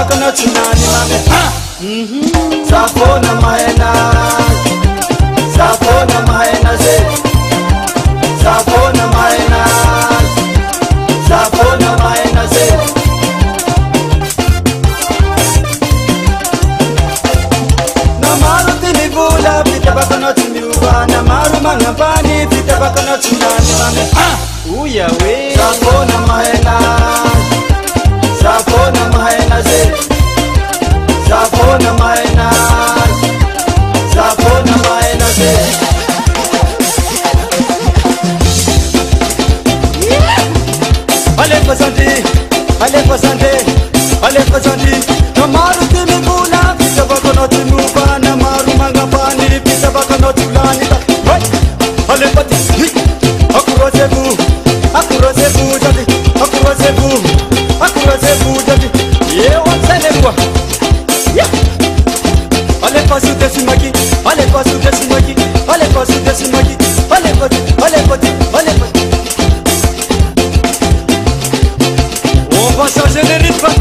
bakana tunani mame Sapona maena ze Sapona maena ze Namaru timibula pita bakana timiuba Namaru mangapani pita bakana tunani mame Uya we Sapona maena ze Sapona maena ze Ale pasandi Namaru timibula pita bakana timuba Namaru mangapani pita bakana tulani Ale pati Akurosebu jadi Akurosebu jadi Yewa senebwa Ale pasu desimaki On va changer les rythmes.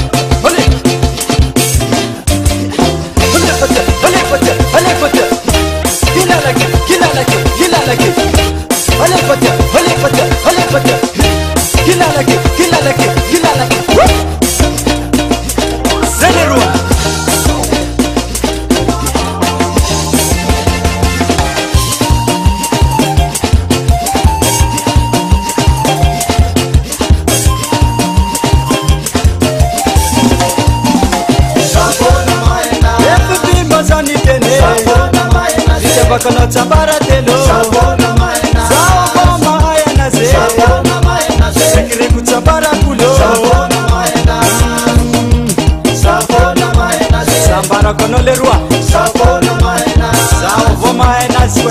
Allez pote. Il a la gueule. Allez pote. Il a la gueule. C'est les rois. Bakana tabara telo Sapona maena ze Sekiri kutabara kulo Sapona maena ze Sambara kono lerua Sapona maena ze